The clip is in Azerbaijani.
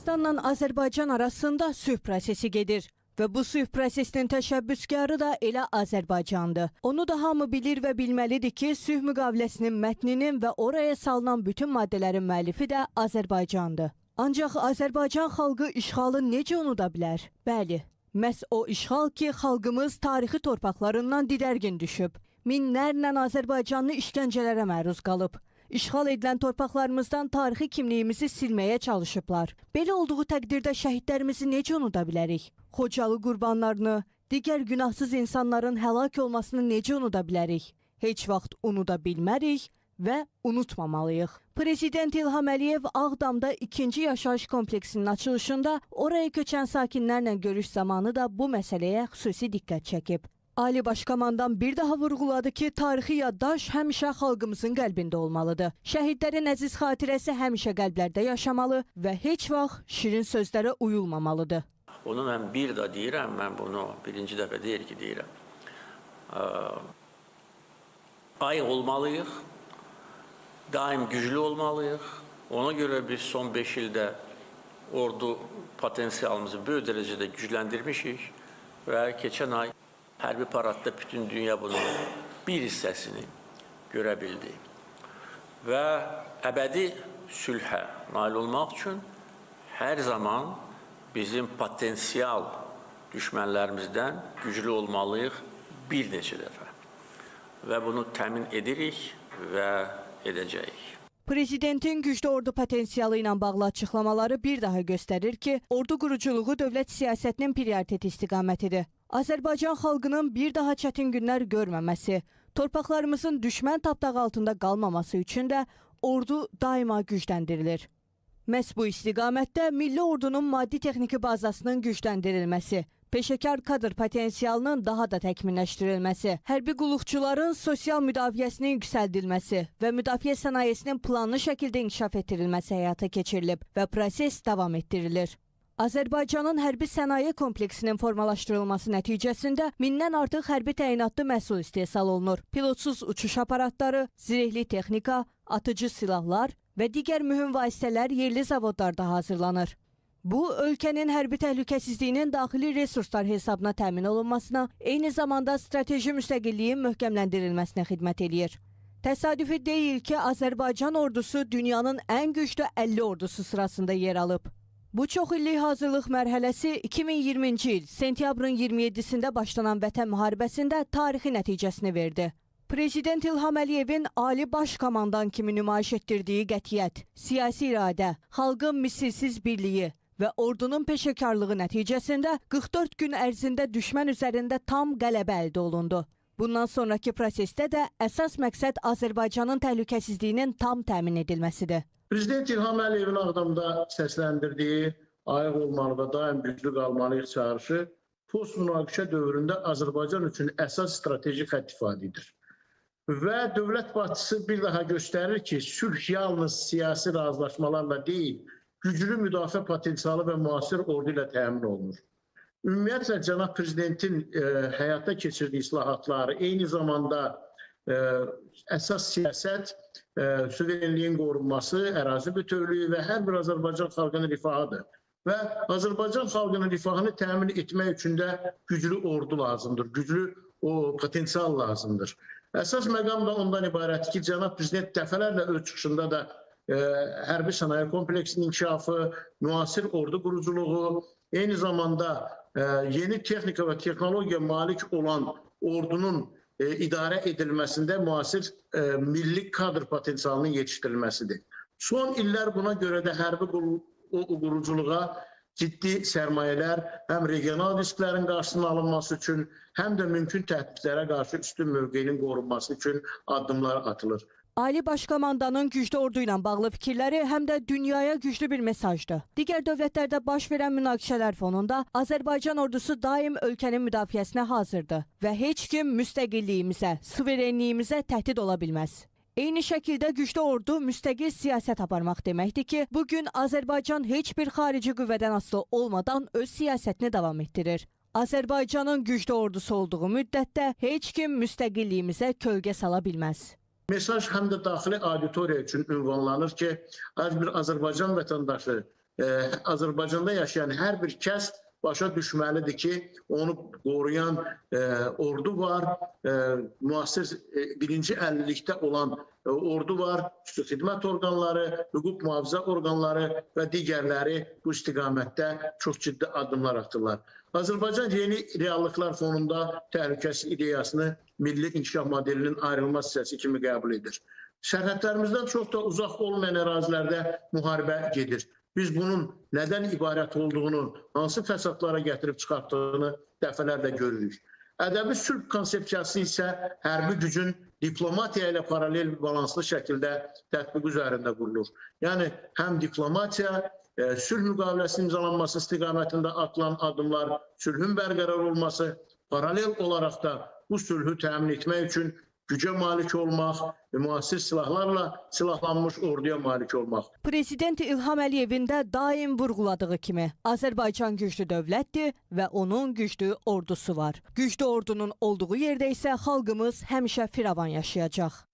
Ermənistanla Azərbaycan arasında sülh prosesi gedir. Və bu sülh prosesinin təşəbbüskarı da elə Azərbaycandır. Onu da hamı bilir və bilməlidir ki, sülh müqaviləsinin mətninin və oraya salınan bütün maddələrin müəllifi də Azərbaycandır. Ancaq Azərbaycan xalqı işğalı necə unuda bilər? Bəli, məhz o işğal ki, xalqımız tarixi torpaqlarından didərgin düşüb. Minlərlə Azərbaycanlı işgəncələrə məruz qalıb. İşğal edilən torpaqlarımızdan tarixi kimliyimizi silməyə çalışıblar. Belə olduğu təqdirdə şəhidlərimizi necə unuda bilərik? Xocalı qurbanlarını, digər günahsız insanların həlak olmasını necə unuda bilərik? Heç vaxt unuda bilmərik və unutmamalıyıq. Prezident İlham Əliyev Ağdamda 2-ci yaşayış kompleksinin açılışında oraya köçən sakinlərlə görüş zamanı da bu məsələyə xüsusi diqqət çəkib. Ali Başkomandan bir daha vurğuladı ki, tarixi yaddaş həmişə xalqımızın qəlbində olmalıdır. Şəhidlərin əziz xatirəsi həmişə qəlblərdə yaşamalı və heç vaxt şirin sözlərə uyulmamalıdır. Onu mən bir də deyirəm, mən bunu birinci dəfə deyir ki, deyirəm. Ayıq olmalıyıq, daim güclü olmalıyıq. Ona görə biz son 5 ildə ordu potensialımızı böyük dərəcədə gücləndirmişik və keçən ay hərbi paradda bütün dünya bunun bir hissəsini görə bildi. Və əbədi sülhə nail olmaq üçün hər zaman bizim potensial düşmənlərimizdən güclü olmalıyıq bir neçə dəfə. Və bunu təmin edirik və edəcəyik. Prezidentin güclü ordu potensialı ilə bağlı açıqlamaları bir daha göstərir ki, ordu quruculuğu dövlət siyasətinin prioritet istiqamətidir. Azərbaycan xalqının bir daha çətin günlər görməməsi, torpaqlarımızın düşmən tapdağı altında qalmaması üçün də ordu daima gücləndirilir. Məhz bu istiqamətdə milli ordunun maddi-texniki bazasının gücləndirilməsi, peşəkar kadr potensialının daha da təkmilləşdirilməsi, hərbi qulluqçuların sosial müdafiəsinin yüksəldilməsi və müdafiə sənayesinin planlı şəkildə inkişaf etdirilməsi həyata keçirilib və proses davam etdirilir. Azərbaycanın hərbi sənaye kompleksinin formalaşdırılması nəticəsində mindən artıq hərbi təyinatlı məhsul istehsal olunur. Pilotsuz uçuş aparatları, zirehli texnika, atıcı silahlar və digər mühüm vasitələr yerli zavodlarda hazırlanır. Bu, ölkənin hərbi təhlükəsizliyinin daxili resurslar hesabına təmin olunmasına, eyni zamanda strateji müstəqilliyin möhkəmləndirilməsinə xidmət edir. Təsadüfi deyil ki, Azərbaycan ordusu dünyanın ən güclü 50 ordusu sırasında yer alıb. Bu çox illik hazırlıq mərhələsi 2020-ci il sentyabrın 27-sində başlanan Vətən müharibəsində tarixi nəticəsini verdi. Prezident İlham Əliyevin Ali Başkomandan kimi nümayiş etdirdiyi qətiyyət, siyasi iradə, xalqın misilsiz birliyi və ordunun peşəkarlığı nəticəsində 44 gün ərzində düşmən üzərində tam qələbə əldə olundu. Bundan sonraki prosesdə də əsas məqsəd Azərbaycanın təhlükəsizliyinin tam təmin edilməsidir. Prezident İlham Əliyevin Ağdamda səsləndirdiyi ayıq olmalıda daim güclü qalmalıyıq çağrışı post-münaqişə dövründə Azərbaycan üçün əsas strateji xətt ifadədir. Və dövlət başçısı bir daha göstərir ki, sülh yalnız siyasi razılaşmalarla deyil, güclü müdafiə potensialı və müasir ordu ilə təmin olunur. Ümumiyyətlə, Cənab Prezidentin həyata keçirdiyi islahatları, eyni zamanda əsas siyasət, suverenliyin qorunması, ərazi bütövlüyü və hər bir Azərbaycan xalqının rifahıdır. Və Azərbaycan xalqının rifahını təmin etmək üçün də güclü ordu lazımdır, güclü potensial lazımdır. Əsas məqam da ondan ibarətdir ki, Cənab Prezident dəfələrlə öz çıxışında da hərbi sənaye kompleksinin inkişafı, müasir ordu quruculuğu, eyni zamanda yeni texnika və texnologiya malik olan ordunun idarə edilməsində müasir milli kadr potensialının yetişdirilməsidir. Son illər buna görə də hərbi quruculuğa ciddi sərmayələr həm regional risklərin qarşısının alınması üçün, həm də mümkün təhdidlərə qarşı üstün mövqeyinin qorunması üçün addımlar atılır. Ali Başkomandanın güclü ordu ilə bağlı fikirləri həm də dünyaya güclü bir mesajdır. Digər dövlətlərdə baş verən münaqişələr fonunda Azərbaycan ordusu daim ölkənin müdafiəsinə hazırdır və heç kim müstəqilliyimizə, suverenliyimizə təhdid ola bilməz. Eyni şəkildə güclü ordu müstəqil siyasət aparmaq deməkdir ki, bugün Azərbaycan heç bir xarici qüvvədən asılı olmadan öz siyasətini davam etdirir. Azərbaycanın güclü ordusu olduğu müddətdə heç kim müstəqilliyimizə kölgə sala bilməz. Mesaj həm də daxili auditoriya üçün ünvanlanır ki, hər bir Azərbaycan vətəndaşı Azərbaycanda yaşayan hər bir kəs başa düşməlidir ki, onu qoruyan ordu var, müasir birinci əlillikdə olan ordu var, xüsusi xidmət orqanları, hüquq mühafizə orqanları və digərləri bu istiqamətdə çox ciddi addımlar atırlar. Azərbaycan yeni reallıqlar fonunda təhlükəsizlik ideyasını milli inkişaf modelinin ayrılmaz hissəsi kimi qəbul edir. Sərhədlərimizdən çox da uzaq olmayan ərazilərdə müharibə gedir. Biz bunun nədən ibarət olduğunu, hansı fəsadlara gətirib çıxartdığını dəfələrlə görürük. Ədəbi sülh konsepsiyası isə hərbi gücün diplomatiya ilə paralel balanslı şəkildə tətbiq üzərində qurulur. Yəni, həm diplomatiya, sülh müqaviləsinin imzalanması istiqamətində atılan addımlar, sülhün bərqərar olması, paralel olaraq da bu sülhü təmin etmək üçün gücə malik olmaq, müasir silahlarla silahlanmış orduya malik olmaq. Prezident İlham Əliyevin də daim vurğuladığı kimi, Azərbaycan güclü dövlətdir və onun güclü ordusu var. Güclü ordunun olduğu yerdə isə xalqımız həmişə firavan yaşayacaq.